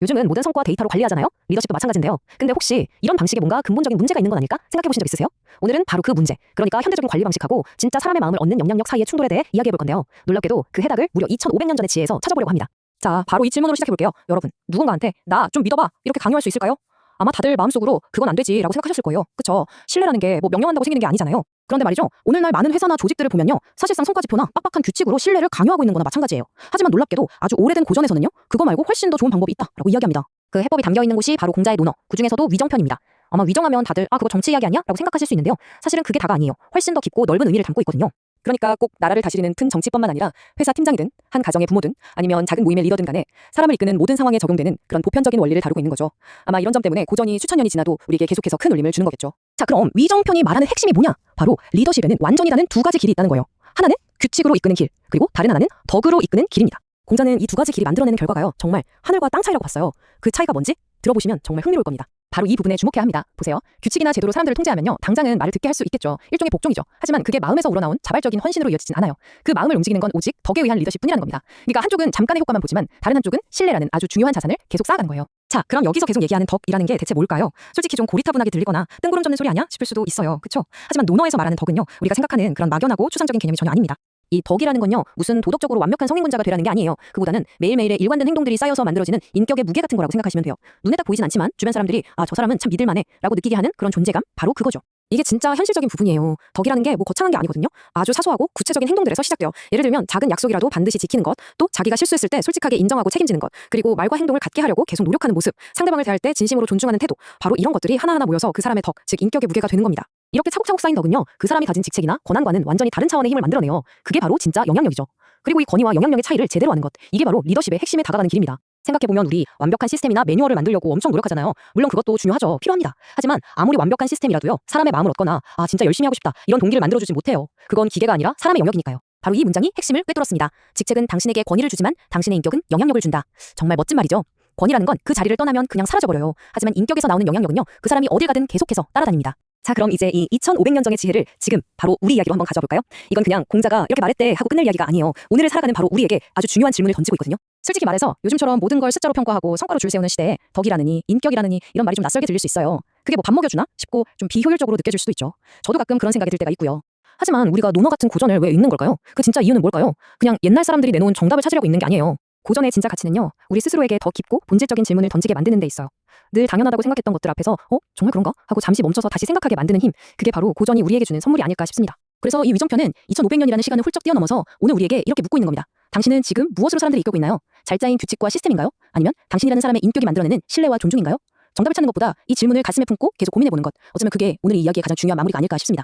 요즘은 모든 성과 데이터로 관리하잖아요. 리더십도 마찬가지인데요. 근데 혹시 이런 방식에 뭔가 근본적인 문제가 있는 건 아닐까 생각해 보신 적 있으세요? 오늘은 바로 그 문제, 그러니까 현대적인 관리 방식하고 진짜 사람의 마음을 얻는 영향력 사이의 충돌에 대해 이야기해 볼 건데요. 놀랍게도 그 해답을 무려 2500년 전의 지혜에서 찾아보려고 합니다. 자, 바로 이 질문으로 시작해 볼게요. 여러분, 누군가한테 나 좀 믿어봐 이렇게 강요할 수 있을까요? 아마 다들 마음속으로 그건 안 되지라고 생각하셨을 거예요. 그쵸? 신뢰라는 게 뭐 명령한다고 생기는 게 아니잖아요. 그런데 말이죠. 오늘날 많은 회사나 조직들을 보면요. 사실상 성과지표나 빡빡한 규칙으로 신뢰를 강요하고 있는 거나 마찬가지예요. 하지만 놀랍게도 아주 오래된 고전에서는요. 그거 말고 훨씬 더 좋은 방법이 있다라고 이야기합니다. 그 해법이 담겨 있는 곳이 바로 공자의 논어, 그중에서도 위정편입니다. 아마 위정하면 다들 그거 정치 이야기 아니야? 라고 생각하실 수 있는데요. 사실은 그게 다가 아니에요. 훨씬 더 깊고 넓은 의미를 담고 있거든요. 그러니까 꼭 나라를 다스리는 큰 정치뿐만 아니라 회사 팀장이든 한 가정의 부모든 아니면 작은 모임의 리더든 간에 사람을 이끄는 모든 상황에 적용되는 그런 보편적인 원리를 다루고 있는 거죠. 아마 이런 점 때문에 고전이 수천 년이 지나도 우리에게 계속해서 큰 울림을 주는 거겠죠. 자, 그럼 위정편이 말하는 핵심이 뭐냐? 바로 리더십에는 완전히 다른 두 가지 길이 있다는 거예요. 하나는 규칙으로 이끄는 길, 그리고 다른 하나는 덕으로 이끄는 길입니다. 공자는 이 두 가지 길이 만들어내는 결과가요. 정말 하늘과 땅 차이라고 봤어요. 그 차이가 뭔지 들어보시면 정말 흥미로울 겁니다. 바로 이 부분에 주목해야 합니다. 보세요. 규칙이나 제도로 사람들을 통제하면요. 당장은 말을 듣게 할 수 있겠죠. 일종의 복종이죠. 하지만 그게 마음에서 우러나온 자발적인 헌신으로 이어지진 않아요. 그 마음을 움직이는 건 오직 덕에 의한 리더십뿐이라는 겁니다. 그러니까 한쪽은 잠깐의 효과만 보지만 다른 한쪽은 신뢰라는 아주 중요한 자산을 계속 쌓아가는 거예요. 자, 그럼 여기서 계속 얘기하는 덕이라는 게 대체 뭘까요? 솔직히 좀 고리타분하게 들리거나 뜬구름 잡는 소리 아니야? 싶을 수도 있어요. 그쵸? 하지만 논어에서 말하는 덕은요. 우리가 생각하는 그런 막연하고 추상적인 개념이 전혀 아닙니다. 이 덕이라는 건요. 무슨 도덕적으로 완벽한 성인군자가 되라는 게 아니에요. 그보다는 매일매일의 일관된 행동들이 쌓여서 만들어지는 인격의 무게 같은 거라고 생각하시면 돼요. 눈에 딱 보이진 않지만 주변 사람들이 저 사람은 참 믿을만해 라고 느끼게 하는 그런 존재감, 바로 그거죠. 이게 진짜 현실적인 부분이에요. 덕이라는 게 뭐 거창한 게 아니거든요. 아주 사소하고 구체적인 행동들에서 시작돼요. 예를 들면 작은 약속이라도 반드시 지키는 것, 또 자기가 실수했을 때 솔직하게 인정하고 책임지는 것, 그리고 말과 행동을 같게 하려고 계속 노력하는 모습, 상대방을 대할 때 진심으로 존중하는 태도, 바로 이런 것들이 하나하나 모여서 그 사람의 덕, 즉 인격의 무게가 되는 겁니다. 이렇게 차곡차곡 쌓인 덕은요. 그 사람이 가진 직책이나 권한과는 완전히 다른 차원의 힘을 만들어내요. 그게 바로 진짜 영향력이죠. 그리고 이 권위와 영향력의 차이를 제대로 아는 것, 이게 바로 리더십의 핵심에 다가가는 길입니다. 생각해보면 우리 완벽한 시스템이나 매뉴얼을 만들려고 엄청 노력하잖아요. 물론 그것도 중요하죠. 필요합니다. 하지만 아무리 완벽한 시스템이라도요. 사람의 마음을 얻거나 진짜 열심히 하고 싶다 이런 동기를 만들어주지 못해요. 그건 기계가 아니라 사람의 영역이니까요. 바로 이 문장이 핵심을 꿰뚫었습니다. 직책은 당신에게 권위를 주지만 당신의 인격은 영향력을 준다. 정말 멋진 말이죠. 권위라는 건 그 자리를 떠나면 그냥 사라져버려요. 하지만 인격에서 나오는 영향력은요. 그 사람이 어딜 가든 계속해서 따라다닙니다. 자, 그럼 이제 이 2500년 전의 지혜를 지금 바로 우리 이야기로 한번 가져와 볼까요? 이건 그냥 공자가 이렇게 말했대 하고 끝낼 이야기가 아니에요. 오늘을 살아가는 바로 우리에게 아주 중요한 질문을 던지고 있거든요. 솔직히 말해서 요즘처럼 모든 걸 숫자로 평가하고 성과로 줄 세우는 시대에 덕이라느니 인격이라느니 이런 말이 좀 낯설게 들릴 수 있어요. 그게 뭐 밥 먹여주나 싶고 좀 비효율적으로 느껴질 수도 있죠. 저도 가끔 그런 생각이 들 때가 있고요. 하지만 우리가 논어 같은 고전을 왜 읽는 걸까요? 그 진짜 이유는 뭘까요? 그냥 옛날 사람들이 내놓은 정답을 찾으려고 읽는 게 아니에요. 고전의 진짜 가치는요. 우리 스스로에게 더 깊고 본질적인 질문을 던지게 만드는 데 있어요. 늘 당연하다고 생각했던 것들 앞에서 정말 그런가? 하고 잠시 멈춰서 다시 생각하게 만드는 힘. 그게 바로 고전이 우리에게 주는 선물이 아닐까 싶습니다. 그래서 이 위정편은 2500년이라는 시간을 훌쩍 뛰어넘어서 오늘 우리에게 이렇게 묻고 있는 겁니다. 당신은 지금 무엇으로 사람들을 이끌고 있나요? 잘 짜인 규칙과 시스템인가요? 아니면 당신이라는 사람의 인격이 만들어내는 신뢰와 존중인가요? 정답을 찾는 것보다 이 질문을 가슴에 품고 계속 고민해보는 것. 어쩌면 그게 오늘 이 이야기의 가장 중요한 마무리가 아닐까 싶습니다.